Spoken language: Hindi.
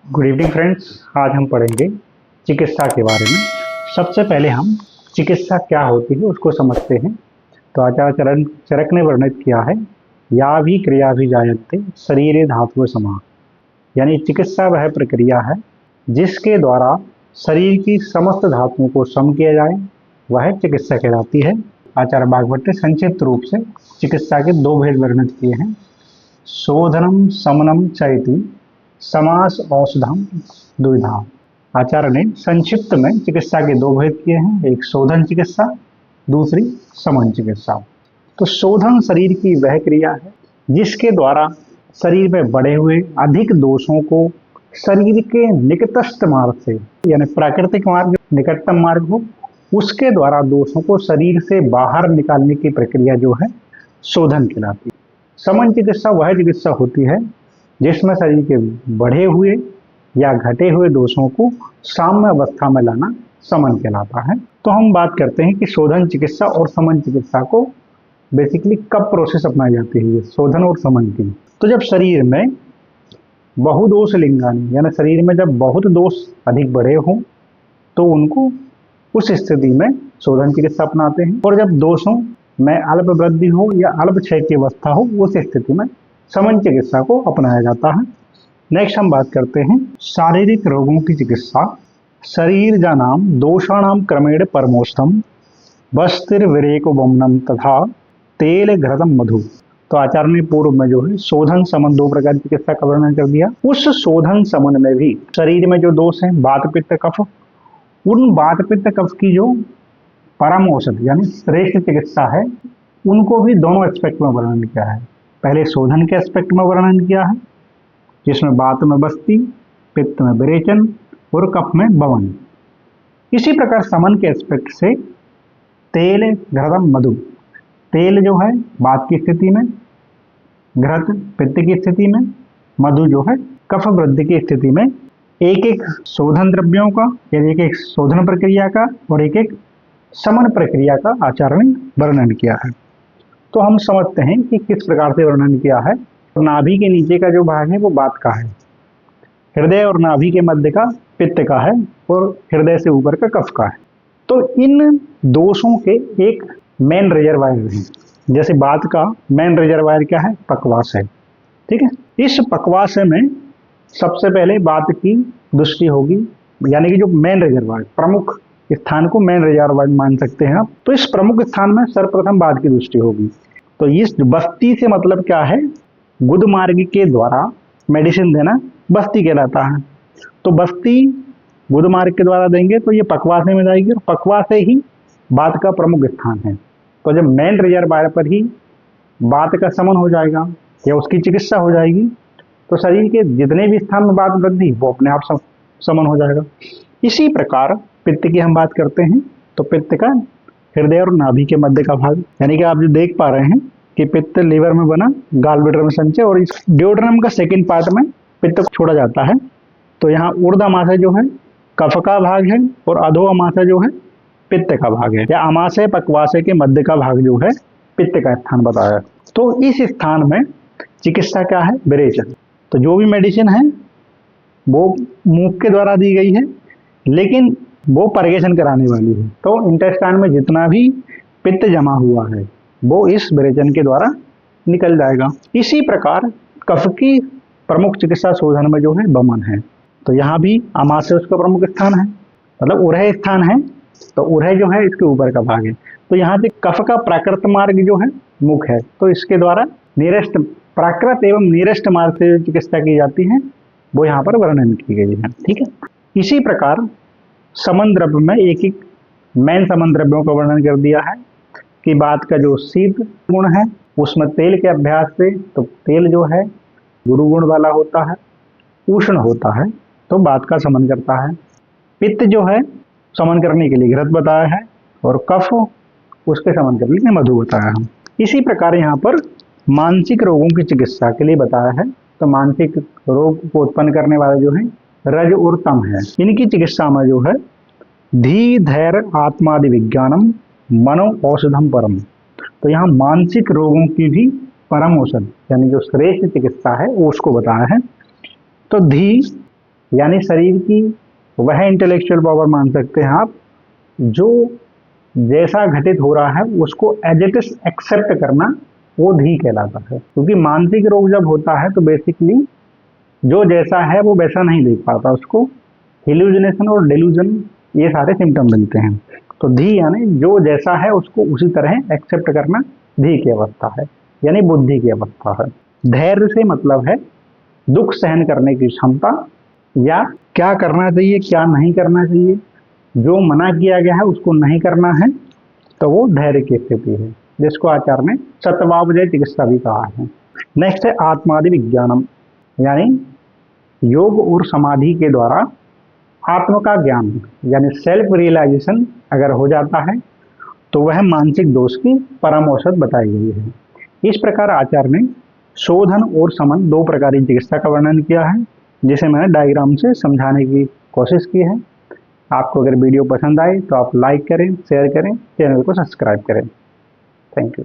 Good evening friends. आज हम पढ़ेंगे चिकित्सा के बारे में। सबसे पहले हम चिकित्सा क्या होती है उसको समझते हैं। तो आचार्य चरक ने वर्णित किया है, या भी क्रिया भी जायन्ते शरीरे धातु समा। यानी चिकित्सा वह प्रक्रिया है जिसके द्वारा शरीर की समस्त धातुओं को सम किया जाए, वह चिकित्सा कहलाती है। आचार्य वाग्भट ने संक्षिप्त रूप से चिकित्सा के दो भेद वर्णित किए हैं, शोधनम समनम चैति समास औषधम द्विधा। आचार्य ने संक्षिप्त में चिकित्सा के दो भेद किए हैं, एक शोधन चिकित्सा, दूसरी समन चिकित्सा। तो शोधन शरीर की वह क्रिया है जिसके द्वारा शरीर में बढ़े हुए अधिक दोषों को शरीर के निकटस्थ मार्ग से, यानी प्राकृतिक मार्ग निकटतम मार्ग हो, उसके द्वारा दोषों को शरीर से बाहर निकालने की प्रक्रिया जो है शोधन कहलाती है। समन चिकित्सा वह चिकित्सा होती है जिसमें शरीर के बढ़े हुए या घटे हुए दोषों को साम्य अवस्था में लाना समन कहलाता है। तो हम बात करते हैं कि शोधन चिकित्सा और समन चिकित्सा को बेसिकली कब प्रोसेस अपनाई जाती है, शोधन और समन की। तो जब शरीर में बहुदोष लिंगानी, यानी शरीर में जब बहुत दोष अधिक बढ़े हों तो उनको उस स्थिति में शोधन चिकित्सा अपनाते हैं, और जब दोषों में अल्प वृद्धि हो या अल्प क्षय की अवस्था हो उस स्थिति में समन चिकित्सा को अपनाया जाता है। नेक्स्ट हम बात करते हैं शारीरिक रोगों की चिकित्सा। शरीर जानाम दोषाणाम क्रमेण परमोष्टम बस्तिर विरेको वमनम तथा तेल घृतम मधु। तो आचार्य ने पूर्व में जो है शोधन समन दो प्रकार की चिकित्सा का वर्णन कर दिया। उस शोधन समन में भी शरीर में जो दोष है वात पित्त कफ, उन वात पित्त कफ की जो परम औषध यानी श्रेष्ठ चिकित्सा है उनको भी दोनों एस्पेक्ट में वर्णन किया है। पहले शोधन के एस्पेक्ट में वर्णन किया है जिसमें वात में बस्ती, पित्त में विरेचन और कफ में बवन। इसी प्रकार समन के एस्पेक्ट से तेल घृतम मधु, तेल जो है वात की स्थिति में, घृत पित्त की स्थिति में, मधु जो है कफ वृद्धि की स्थिति में, एक एक शोधन द्रव्यों का या एक एक शोधन प्रक्रिया का और एक एक समन प्रक्रिया का आचार्य ने वर्णन किया है। तो हम समझते हैं कि किस प्रकार से वर्णन किया है। नाभि के नीचे का जो भाग है वो वात का है, हृदय और नाभि के मध्य का पित्त का है और हृदय से ऊपर का कफ का है। तो इन दोषों के एक मेन रिजर्वायर है। जैसे वात का मेन रिजर्वायर क्या है, पक्वास है, ठीक है। इस पक्वास में सबसे पहले वात की दृष्टि होगी, यानी कि जो मेन रिजर्वायर प्रमुख स्थान को मेन रिजर्वायर मान सकते हैं आप। तो इस प्रमुख स्थान में सर्वप्रथम वात की दृष्टि होगी। तो इस बस्ती से मतलब क्या है, गुद मार्ग के द्वारा मेडिसिन देना बस्ती कहलाता है। तो बस्ती गुद मार्ग के द्वारा देंगे तो ये पक्वासे में जाएगी और पक्वासे ही वात का प्रमुख स्थान है। तो जब मेन रिजर्वायर पर ही वात का समन हो जाएगा या उसकी चिकित्सा हो जाएगी तो शरीर के जितने भी स्थान में वात वृद्धि वो अपने आप समन हो जाएगा। इसी प्रकार पित्त की हम बात करते हैं तो पित्त का हृदय और नाभि के मध्य का भाग, यानी कि आप जो देख पा रहे हैं कि पित्त लीवर में बना, गाल ब्लैडर में संचय और इस ड्यूोडेनम का सेकंड पार्ट में पित्त को छोड़ा जाता है। तो यहाँ ऊर्ध्व अमाशय जो है कफ का भाग है और अधो अमाशय जो है पित्त का भाग है, या अमाशय पक्वाशय के मध्य का भाग जो है पित्त का स्थान बताया। तो इस स्थान में चिकित्सा क्या है, विरेचन। तो जो भी मेडिसिन है वो मुख के द्वारा दी गई है लेकिन वो परगेशन कराने वाली है। तो इंटेस्टाइन में जितना भी पित्त जमा हुआ है वो इस विरेचन के द्वारा निकल जाएगा। इसी प्रकार कफ की प्रमुख चिकित्सा शोधन में जो है वमन है। तो यहाँ भी अमाशय उसका प्रमुख स्थान है, मतलब उरह स्थान है। तो उरह जो है इसके ऊपर का भाग है। तो यहाँ से कफ का प्राकृत मार्ग जो है मुख है, तो इसके द्वारा नीरस्ट प्राकृत एवं नीरस्ट मार्ग से चिकित्सा की जाती है वो यहाँ पर वर्णन की गई है, ठीक है। इसी प्रकार समन द्रव्य में एक एक मेन समन द्रव्यों का वर्णन कर दिया है कि वात का जो शीत गुण है उसमें तेल के अभ्यास से, तो तेल जो है गुरु गुण वाला होता है, उष्ण होता है, तो वात का समन करता है। पित्त जो है समन करने के लिए घृत बताया है और कफ उसके समन करने के लिए मधु बताया है। इसी प्रकार यहाँ पर मानसिक रोगों की चिकित्सा के लिए बताया है। तो मानसिक रोग को उत्पन्न करने वाले जो है रज और तम है। इनकी चिकित्सा में जो है धी धैर्य आत्मादि विज्ञानम मनो औषधम परम। तो यहाँ मानसिक रोगों की भी परम औषध यानी जो श्रेष्ठ चिकित्सा है वो उसको बताया है। तो धी यानी शरीर की वह इंटेलेक्चुअल पावर मान सकते हैं आप जो जैसा घटित हो रहा है उसको एज इट इज एक्सेप्ट करना, वो धी कहलाता है। क्योंकि मानसिक रोग जब होता है तो बेसिकली जो जैसा है वो वैसा नहीं देख पाता, उसको हिलुसिनेशन और डिल्यूजन ये सारे सिम्टम मिलते हैं। तो धी यानी जो जैसा है उसको उसी तरह एक्सेप्ट करना धी की अवस्था है, यानी बुद्धि की अवस्था है। धैर्य से मतलब है दुख सहन करने की क्षमता, या क्या करना चाहिए क्या नहीं करना चाहिए, जो मना किया गया है उसको नहीं करना है, तो वो धैर्य की स्थिति है, जिसको आचार्य ने सत्वावजय चिकित्सा भी कहा है। नेक्स्ट है आत्मादि विज्ञानम, यानी योग और समाधि के द्वारा आत्म का ज्ञान यानी सेल्फ रियलाइजेशन अगर हो जाता है तो वह मानसिक दोष की परम औषध बताई गई है। इस प्रकार आचार्य ने शोधन और समन दो प्रकार की चिकित्सा का वर्णन किया है, जिसे मैंने डायग्राम से समझाने की कोशिश की है। आपको अगर वीडियो पसंद आए तो आप लाइक करें, शेयर करें, चैनल को सब्सक्राइब करें। Thank you.